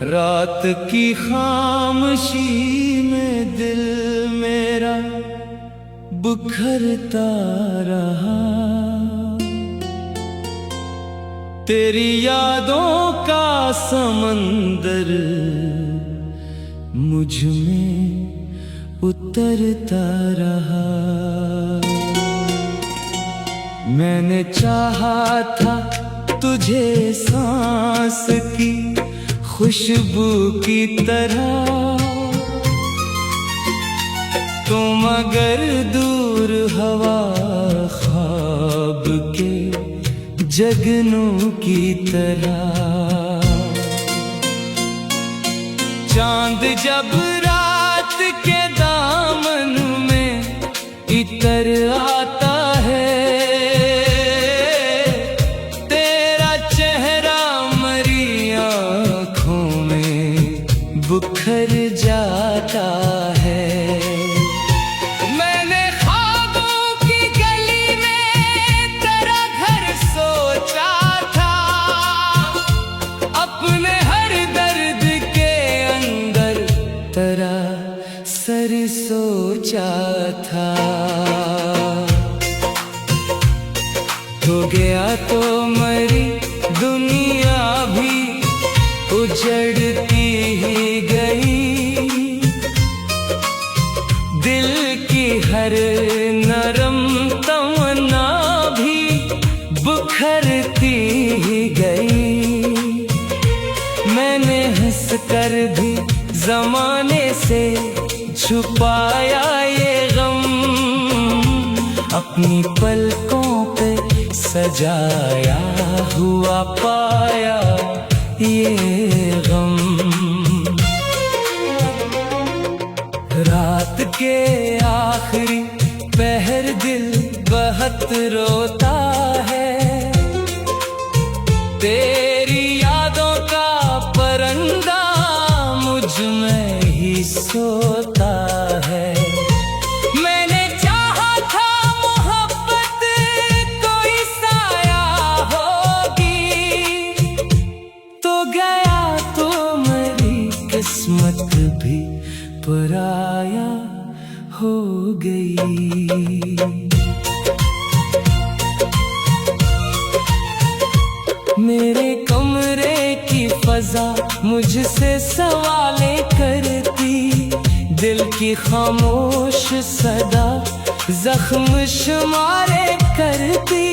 रात की खामोशी में दिल मेरा बिखरता रहा, तेरी यादों का समंदर मुझ में उतरता रहा। मैंने चाहा था तुझे सांस की खुशबू की तरह, तुम अगर दूर हवा ख्वाब के जगनों की तरह। चांद जब रात के दामन में इतर आता है, बिखर जाता है। मैंने ख्वाबों की गली में तेरा घर सोचा था, अपने हर दर्द के अंदर तेरा सर सोचा था। हो गया तो मरी दुनिया भी उजड़ती ही गई, दिल की हर नरम तमन्ना भी बिखरती ही गई। मैंने हंस कर भी जमाने से छुपाया ये गम, अपनी पलकों पे सजाया हुआ पाया ये गम। रात के आखिरी पहर दिल बहुत रोता है, तेरी यादों का परिंदा मुझ में ही सोता है। मैंने चाहा था मोहब्बत कोई साया होगी, तो गया तो मेरी किस्मत भी पराया हो गई। मेरे कमरे की फजा मुझसे सवालें करती, दिल की खामोश सदा जख्म शुमारे करती।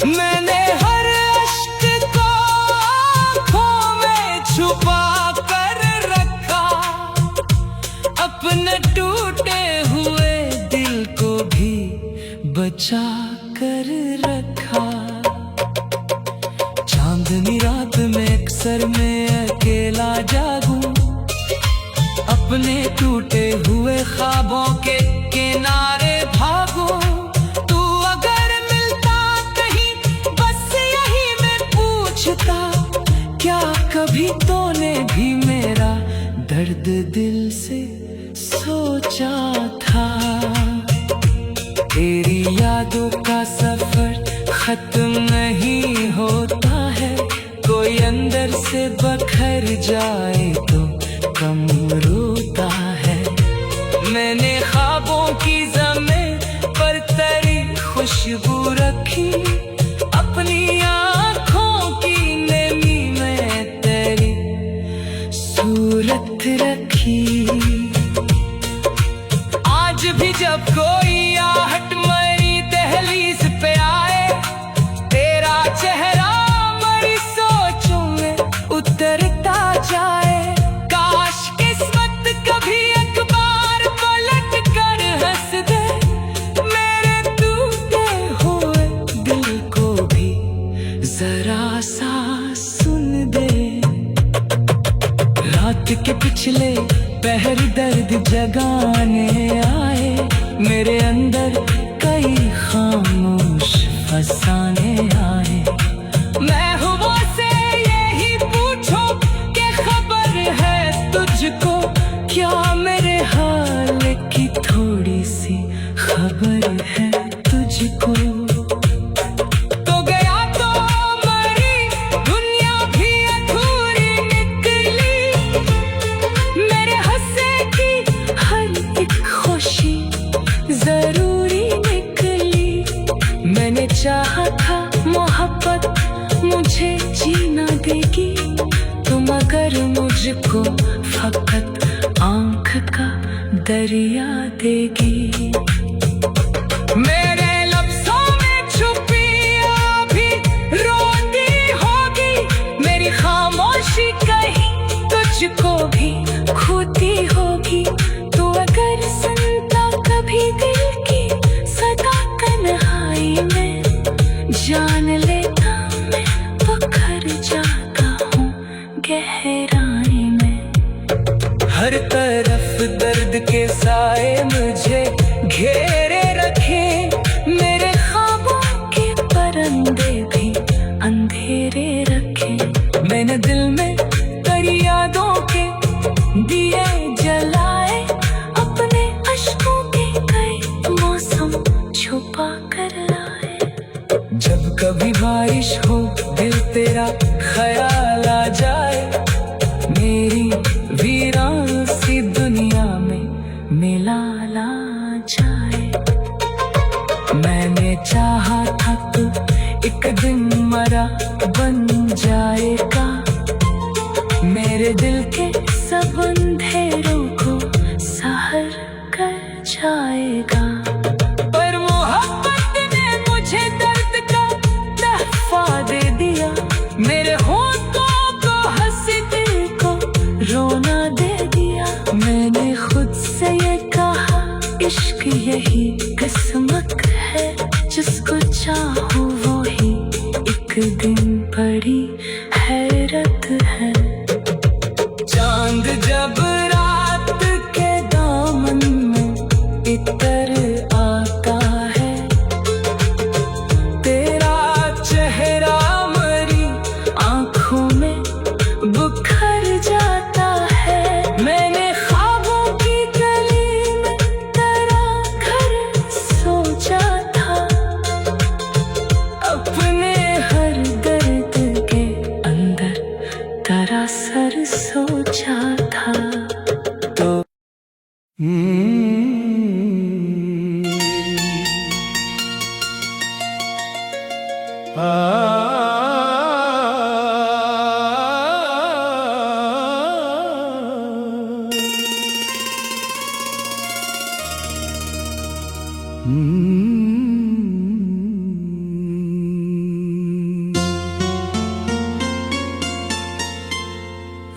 मैंने हर अश्क को आँखों में छुपा कर रखा, अपने टूटे हुए दिल को भी बचा कर रखा। चांदनी रात में अक्सर मैं अकेला जागूं, अपने टूटे हुए ख्वाबों के किनारे भागूं। तू अगर मिलता कहीं बस यही मैं पूछता, क्या कभी तूने भी मेरा दर्द दिल से सोचा था। तेरी यादों का सफर खत्म नहीं होता है, कोई अंदर से बखर जाए तो कम रोता है। मैंने ख्वाबों की ज़मीन पर तेरी खुशबू रखी, अपनी आँखों की नमी में तेरी सूरत रखी। दर्द जगाने आए, मेरे अंदर कई खामोश फसाने आए। महबूबों से यही पूछो कि खबर है तुझको, क्या मेरे हाल की थोड़ी सी खबर है तुझको। तो गया तो मरी दुनिया भी अधूरी निकली, मेरे हंसे की हर एक खुशी जरूरी निकली। मैंने चाहा था मोहब्बत मुझे जीना देगी, तुम अगर मुझको फकत आंख का दरिया देगी। मेरे लफ्ज़ों में छुपी अभी रोती होगी, मेरी खामोशी कहीं तुझको भी खोती होगी। तू अगर सुनता कभी दिल की सदा तन्हाई में, जान लेता मैं बखर जाता हूँ गहराई में। हर तरफ दर्द के साए मुझे घेरे रखे, मेरे ख्वाबों के परिंदे भी अंधेरे रखे। मैंने दिल में तेरी यादों के दिए जलाए, अपने अश्कों के कई मौसम छुपा कर लाए। जब कभी बारिश हो दिल तेरा ख्याल आ जाए, मेरी वीरान सी दुनिया में मिला ला जाए। मैंने चाहा था तू एक दिन मरा बन जाएगा, मेरे दिल के सब अंधेरों को सहर कर जाएगा। पर मोहब्बत ने मुझे दर्द का तहफा दे दिया, मेरे होठों को हंसी दिल को रोना दे दिया। मैंने खुद से ये कहा इश्क यही किस्मत है, जिसको चाहूँ वो ही एक दिन बड़ी हैरत है। चांद जब रात के दामन में इतर आता है, तेरा चेहरा मरी आंखों में बुखर जाता है। मैंने ख्वाबों की गली में तेरा घर सोचा था, अपने हर दर्द के अंदर तेरा सर सोचा था। तो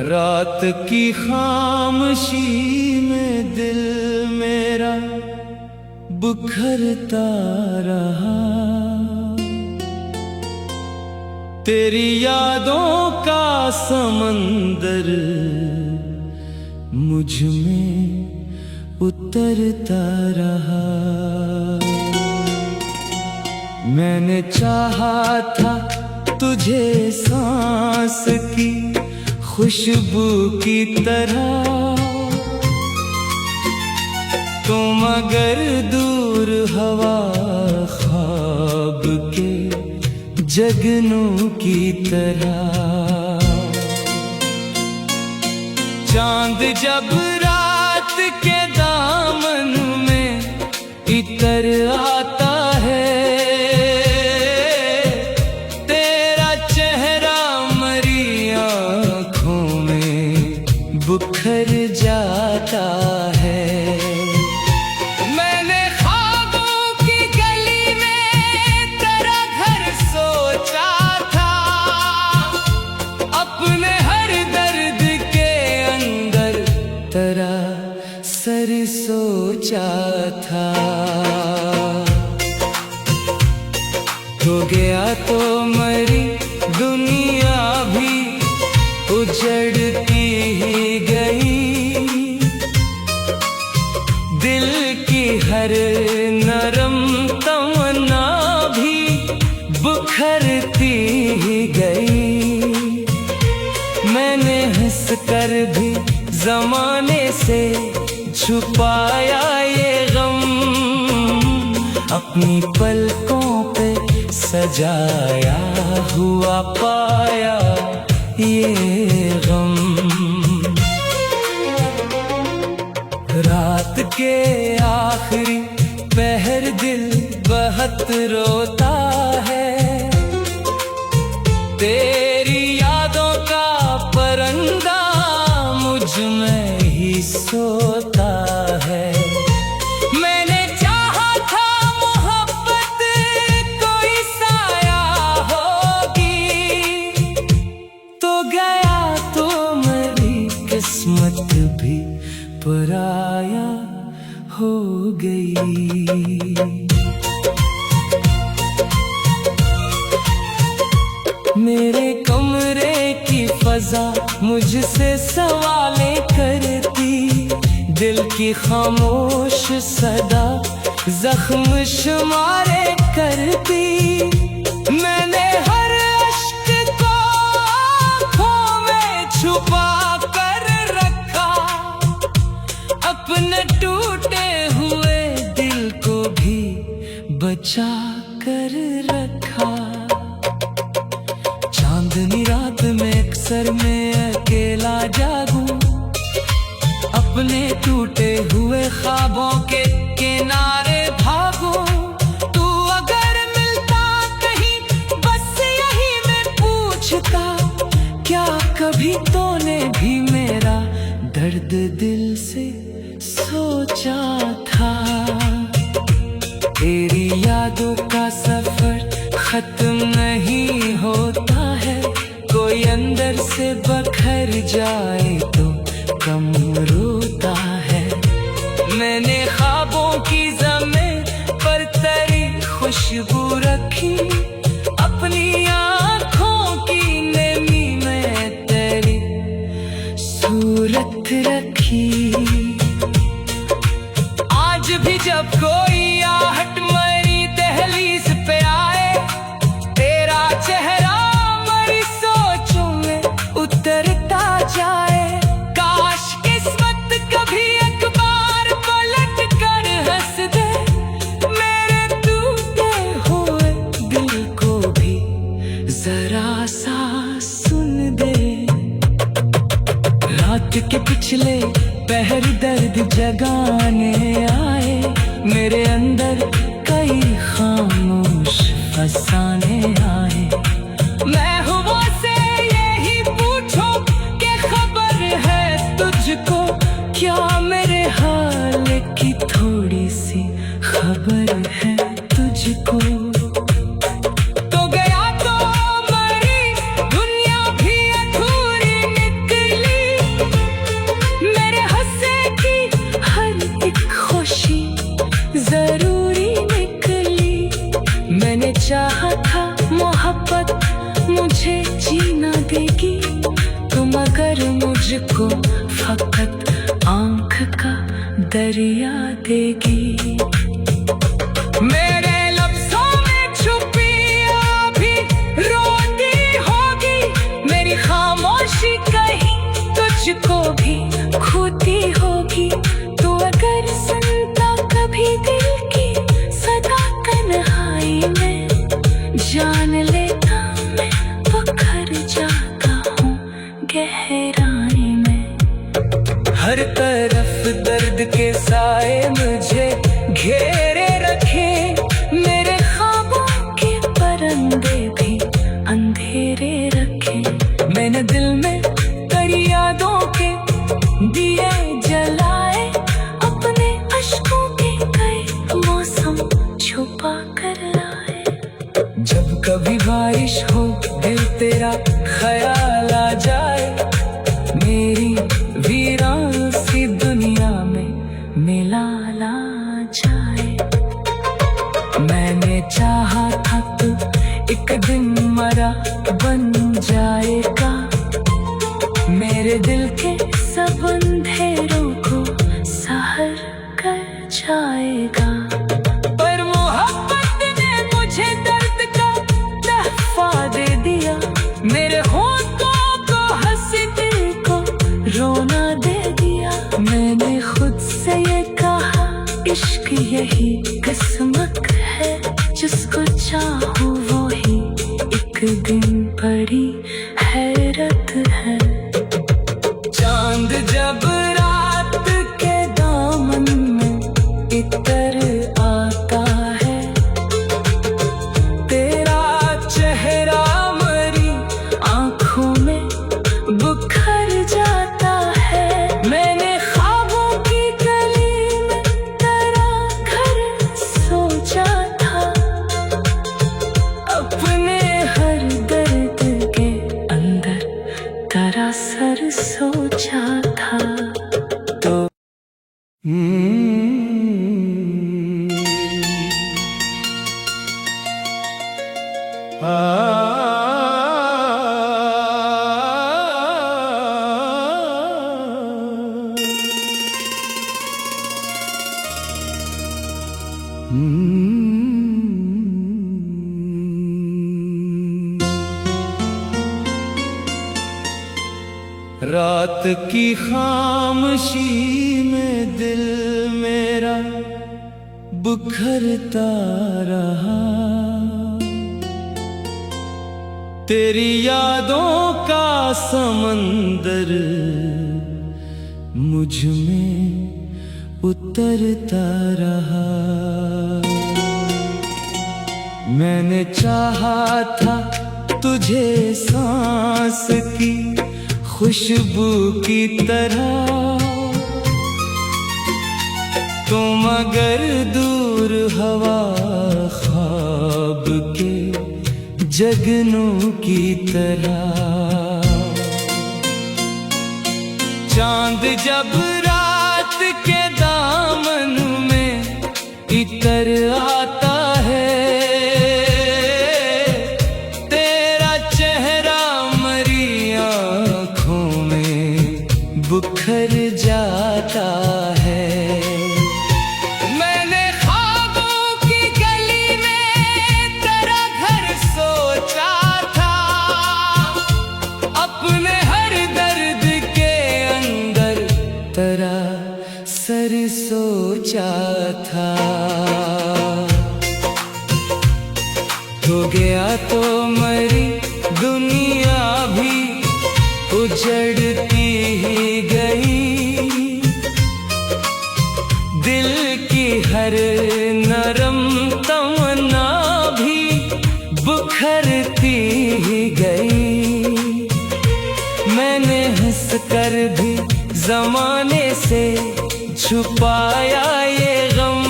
रात की खामोशी में दिल मेरा बुखरता रहा, तेरी यादों का समंदर मुझ में उतरता रहा। मैंने चाहा था तुझे सांस की खुशबू की तरह, तुम अगर दूर हवा ख्वाब के जगनों की तरह। चांद जब रात के दामन में इतर आता है, बुखर जाता है। मैंने ख्वाबों की गली में तेरा घर सोचा था, अपने हर दर्द के अंदर तेरा सर सोचा था। हो गया तो मरी दुनिया भी उजड़ती ही गई, दिल की हर नरम तमन्ना भी बुखरती ही गई। मैंने हंस कर भी जमाने से छुपाया ये गम, अपनी पलकों पे सजाया हुआ पाया ये गम। रात के आखिरी पहर दिल बहुत रोता है, तेरी यादों का परिंदा मुझ में ही सोता है। मैंने चाहा था मोहब्बत कोई साया होगी, तो गया तो मेरी किस्मत भी पराया हो गई। मेरे कमरे की फजा मुझसे सवालें करती, दिल की खामोश सदा जख्म शुमारे करती। मैंने हर अश्क को आँखों में छुपा कर रखा, अपने टूटे हुए दिल को भी बचा कर रखा। चांदनी रात में अक्सर मैं अकेला जागूं, अपने टूटे हुए ख्वाबों के किनारे भागूं। तू अगर मिलता कहीं बस यही मैं पूछता, क्या कभी तूने भी मेरा दर्द दिल से सोचा था। तेरी यादों का सफर खत्म नहीं होता है, कोई अंदर से बखर जाए तो कम रोता है। मैंने ख्वाबों की ज़मीन पर तेरी खुशबू रखी, अपनी आँखों की नमी में तेरी सूरत रखी। आज भी जब कोई आहट मेरी दहलीज पे आए, तेरा चेहरा मेरी सोचों में उतरता जाए। काश किस्मत कभी एक बार पलट कर हंस दे, मेरे टूटे हुए दिल को भी जरा सा सुन दे। रात के पिछले पहर दर्द जगाने आए, मेरे अंदर कई खामोश फसाने आए। मैं हुआ से यही पूछो कि खबर है तुझको, क्या मेरे हाल की थोड़ी सी खबर है तुझको। तो गया तो मरी दुनिया भी अधूरी निकली, मेरे हंसे की हर एक खुशी जरूरी निकली। मैंने चाहा था मोहब्बत मुझे जीना देगी, तुम अगर मुझको फकत आँख का दरिया देगी। मेरे लफ्ज़ों में छुपी अभी रोती होगी, मेरी खामोशी कहीं तुझको भी खोती होगी। तू अगर सुनता कभी दिल की सदा तन्हाई में, जान लेता मैं बखर जाता हूँ गहराई में। हर तरफ दर्द के साए मुझे घेरे रखे, मेरे ख्वाबों के परिंदे भी अंधेरे रखे। मैंने दिल में तेरी यादों के दिए जलाए, अपने अश्कों के कई मौसम छुपा कर लाए। जब कभी बारिश हो दिल तेरा ख्याल आ जाए, मेरी वीरान सी दुनिया में मिला ला जाए। मैंने चाहा था तू एक दिन मरा बन जाएगा, मेरे दिल के सब अंधेरों को सहर कर जाएगा। पर मोहब्बत ने मुझे दर्द का तहफा दे दिया, मेरे होठों को हंसी दिल को रोना दे दिया। मैंने खुद से ये कहा इश्क यही किस्मत है, जिसको चाहूँ वो ही एक दिन बड़ी हैरत है। चांद जब रात के दामन में इतर आता है, तेरा चेहरा मरी आंखों में बुखर जाता है। मैंने ख्वाबों की गली में तेरा घर सोचा था, अपने हर दर्द के अंदर तेरा सर सोचा था। तो रात की खामोशी में दिल मेरा बुखरता रहा, तेरी यादों का समंदर मुझ में उतरता रहा। मैंने चाहा था तुझे सांस की खुशबू की तरह, तुम अगर दूर हवा ख्वाब के जगनों की तरह। चांद जब रात के दामन में इतर आता है, तेरा चेहरा मरी आँखों में बुखर जाता है। मैंने ख्वाबों की गली में तेरा घर सोचा था, अपने हर दर्द के अंदर तेरा सर सोचा था। हो गया तो मरी दुनिया भी उजड़ती ही गई, दिल की हर नरम तमन्ना भी बुखरती ही गई। मैंने हंस कर भी जमाने से छुपाया ये गम,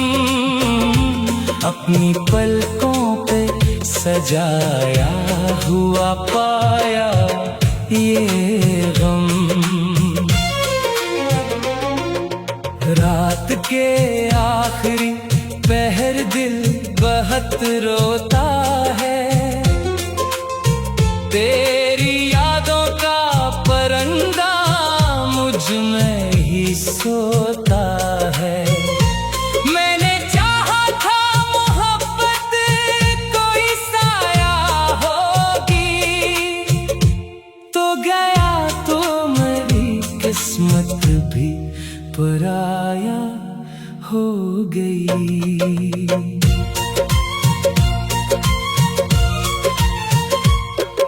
अपनी पलकों पे सजाया हुआ पाया ये गम। रात के आखिरी पहर दिल बहुत रोता है, तेरी यादों का परिंदा मुझ में ही सोता है। मैंने चाहा था मोहब्बत कोई साया होगी, तो गया तो मेरी किस्मत भी पराया हो गई।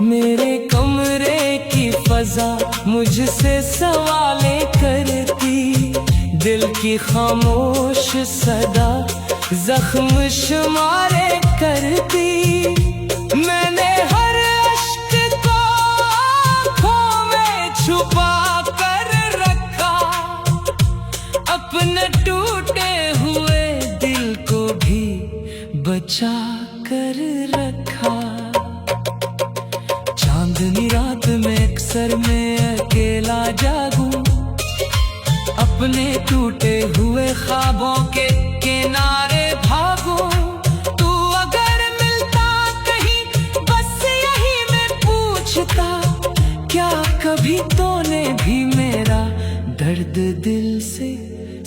मेरे कमरे की फजा मुझसे सवालें करती, दिल की खामोश सदा जख्म शुमारे करती। मैंने हर अश्क को आँखों में छुपा कर रखा, अपने टूटे हुए दिल को भी बचा कर रखा। चांदनी रात में अक्सर मैं अकेला जागूं, अपने टूटे हुए ख्वाबों के किनारे भागूं। तू अगर मिलता कहीं बस यही मैं पूछता, क्या कभी तूने भी मेरा दर्द दिल से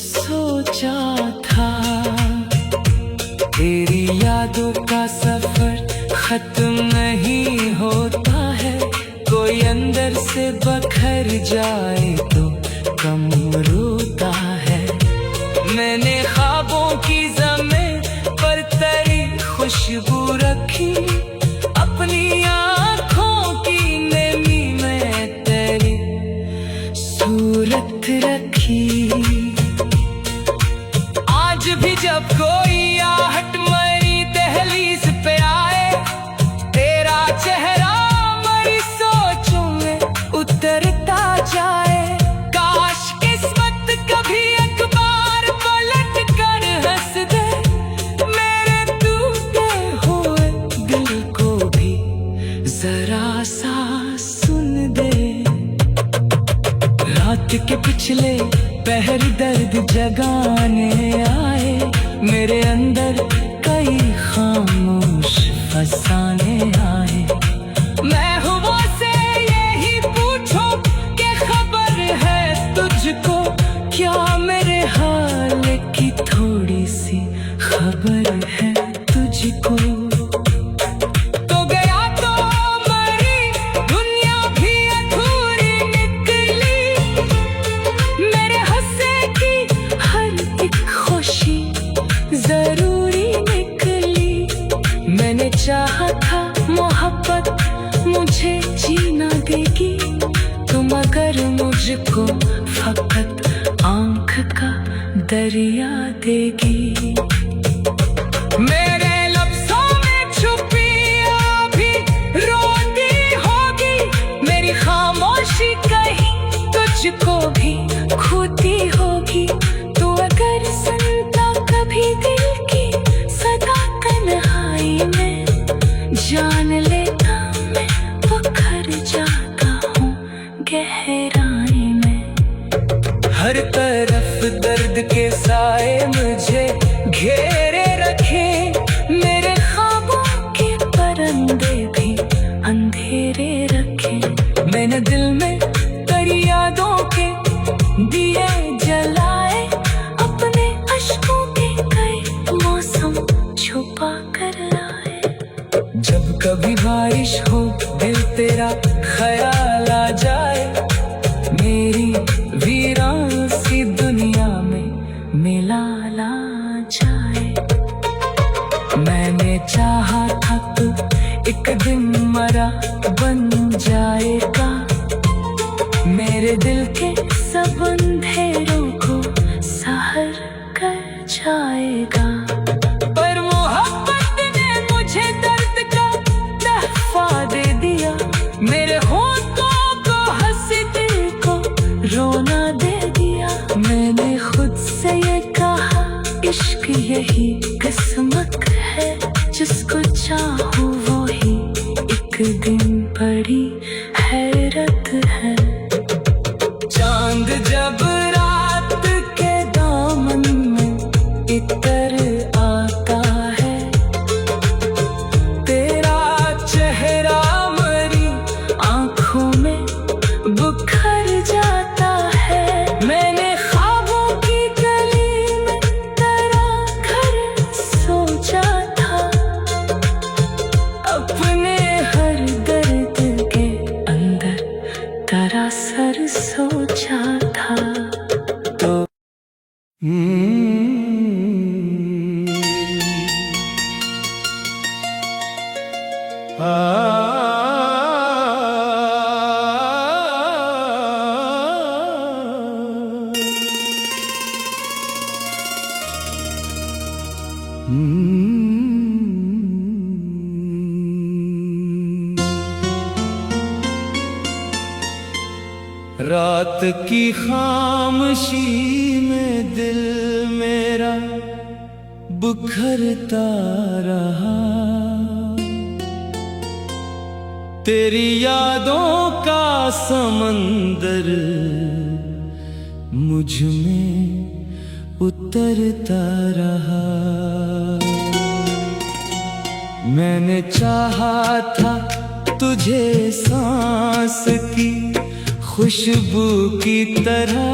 सोचा था। तेरी यादों का सफर खत्म नहीं होता है, कोई अंदर से बखर जाए तो कम रोता है। मैंने ख्वाबों की ज़मीन पर तेरी खुशबू रखी, अपनी आँखों की नमी में तेरी सूरत रखी। आज भी जब कोई आहट मरी दहलीज पे आए, तेरा चेहरा मरी सोचों में उतरता जाए। काश किस्मत कभी अखबार पलट कर हंस दे, मेरे टूटे हुए दिल को भी जरा सा सुन दे। रात के पिछले पहर दर्द जगाने आए, मेरे अंदर कई खामोश फसाने आए। महबूबों से यही पूछो कि खबर है तुझको, क्या मेरे हाल की थोड़ी सी खबर है तुझको। तो गया तो मरी दुनिया भी अधूरी निकली, मेरे हंसे की हर एक खुशी जरूरी निकली। मैंने चाहा था मोहब्बत मुझे जीना देगी, तुम अगर मुझको फकत आंख का दरिया देगी। मेरे लफ्ज़ों में छुपी अभी रोती होगी, मेरी खामोशी कहीं तुझको भी खोती होगी। तू अगर सुनता कभी दिल की सदा तन्हाई में, जान लेता मैं बखर जाता हूँ गहराई में। हर तरफ दर्द के साए मुझे घेरे रखे, मेरे ख्वाबों के परिंदे भी अंधेरे रखे। मैंने दिल में तेरी यादों के दिए जलाए, अपने अश्कों के कई मौसम छुपा कर लाए। जब कभी बारिश हो दिल तेरा ख्याल आ जाए, मेरी वीरान सी दुनिया में मिला ला जाए। मैंने चाहा था तू एक दिन मरा बन जाएगा, मेरे दिल के सब अंधेरों को सहर कर जाएगा। पर मोहब्बत ने मुझे दर्द का तहफा दे दिया, मेरे होठों को हंसी दिल को रोना दे दिया। मैंने खुद से ये कहा इश्क यही किस्मत है, जिसको चाहूँ वो ही एक दिन बड़ी हैरत है। चांद जब रात के दामन में इतर आता है, तेरा चेहरा मरी आंखों में बुखर जाता है। मैंने ख्वाबों की गली में तेरा घर सोचा था, अपने हर दर्द के अंदर तेरा सर सोचा था। तो रात की खामोशी में दिल मेरा बुखरता रहा, तेरी यादों का समंदर मुझ में उतरता रहा। मैंने चाहा था तुझे सांस की खुशबू की तरह,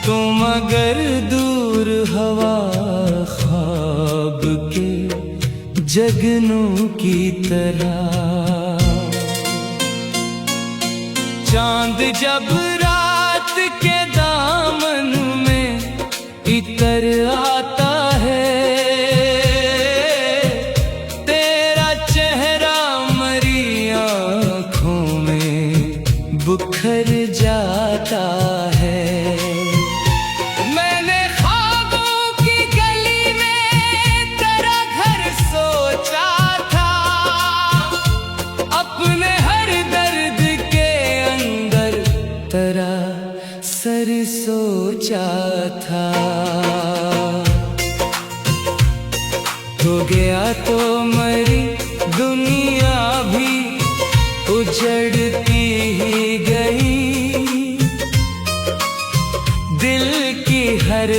तुम अगर दूर हवा ख्वाब के जगनों की तरह, चांद जब रात के दामन में इतर आता है, तेरा चेहरा मरी आँखों में बुखर जाता है। मैंने ख्वाबों की गली में तेरा घर सोचा था, अपने हर दर्द के अंदर तेरा सर सोचा था। हो गया तो मरी दुनिया भी उजड़ती ही गई, दिल की हर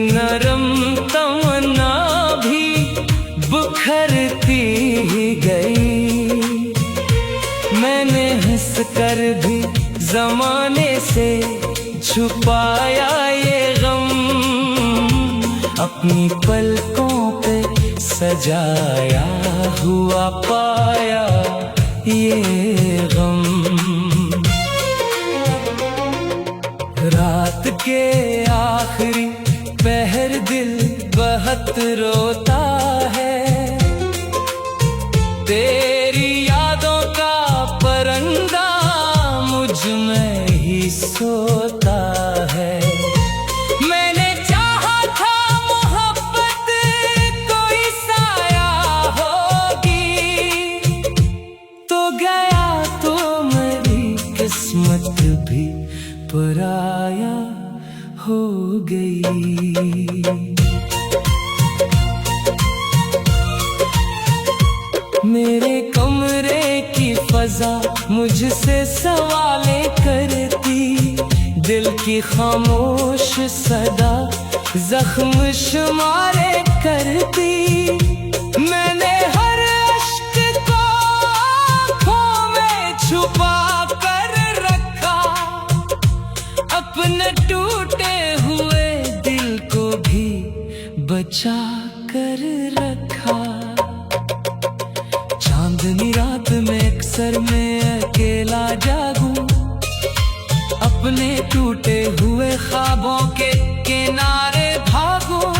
नरम तमन्ना भी बुखरती ही गई। मैंने हंस कर भी जमाने से छुपाया ये गम, अपनी पलकों पे सजाया हुआ पाया ये गम। रात के आखिरी पहर दिल बहुत रोता है, तेरी यादों का परिंदा मुझ में ही सोता है। मैंने चाहा था मोहब्बत कोई साया होगी, तो गया तो मेरी किस्मत भी पराया हो गई। मेरे कमरे की फजा मुझसे सवाले करती, दिल की खामोश सदा जख्म शुमारे करती। मैंने हर अश्क को आँखों में छुपा कर रखा, अपने टूटे हुए दिल को भी बचा कर रखा। चांदनी रात में अक्सर मैं अकेला जागूं, अपने टूटे हुए ख्वाबों के किनारे भागूं।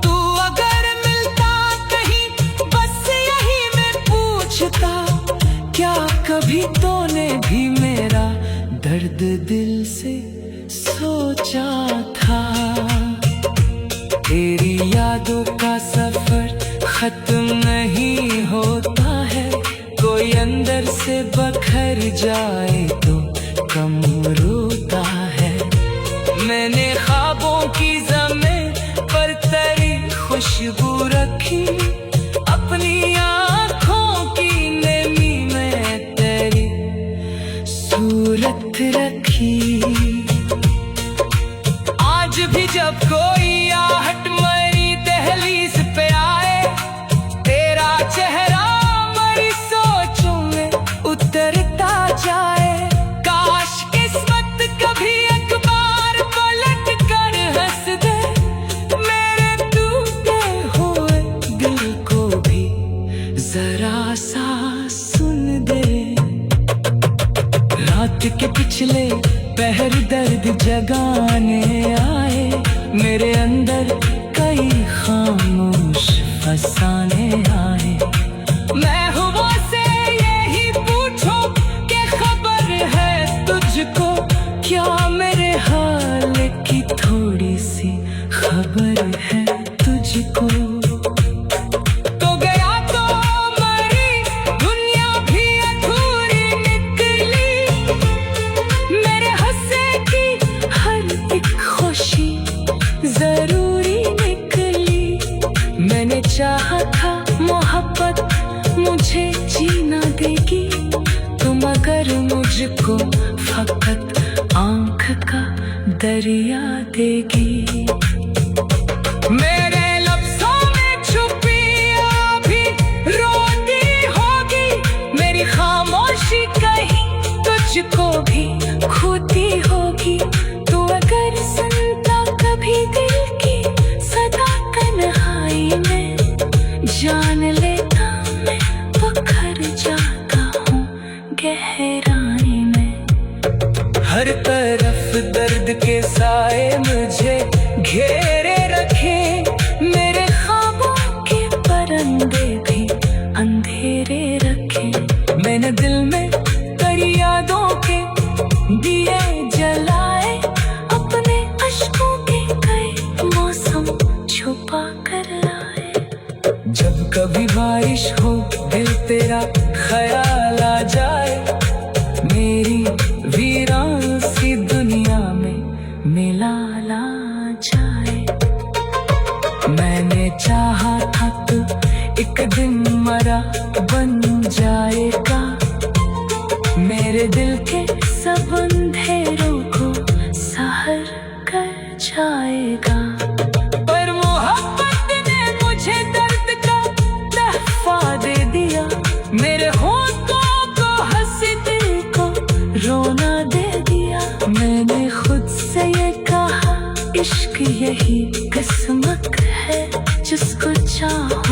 तू अगर मिलता कहीं बस यही मैं पूछता, क्या कभी तूने भी मेरा दर्द दिल से सोचा था। तेरी यादों का सफर खत्म नहीं होता है, कोई अंदर से बखर जाए तो कम रोता है। मैंने ख्वाबों की ज़मीन पर तेरी खुशबू रखी, अपनी आँखों की नमी में तेरी सूरत रखी। आज भी जब कोई आहट मरी दहलीज पे आए, तेरा चेहरा मरी सोचों में उतरता जाए। काश किस्मत कभी एक बार पलट कर हंस दे, मेरे टूटे हुए दिल को भी जरा सा सुन दे। रात के पिछले पहर दर्द जगाने आए, मेरे अंदर कई खामोश फसाने आए। मैं हुआ से यही पूछो कि खबर है तुझको, क्या मेरे हाल की थोड़ी सी खबर है तुझको। तो गया तो मरी दुनिया भी अधूरी निकली, मेरे हंसे की हर एक खुशी जरूरी निकली। मैंने चाहा था मोहब्बत मुझे जीना देगी, तुम अगर मुझको फकत आँख का दरिया देगी। मेरे लफ्ज़ों में छुपी अभी रोती होगी, मेरी खामोशी कहीं तुझको भी खोती होगी। तू अगर सुनता साए मुझे घेरे रखे, मेरे ख्वाबों के परिंदे भी अंधेरे रखे। मैंने दिल में तेरी यादों के दिए जलाए, अपने अश्कों के कई मौसम छुपा कर लाए। जब कभी बारिश हो दिल तेरा ख्याल आ जाए, मेरी वीरान सी दुनिया में मिला ला जाए। मैंने चाहा था तू एक दिन मरा बन जाएगा, मेरे दिल के सब अंधेरों को सहर कर जाएगा। पर मोहब्बत ने मुझे दर्द का तहफा दे दिया, मेरे होठों को हंसी दिल को रोना दे दिया। मैंने खुद से ये कहा इश्क यही किस्मत है, जिसको चाहो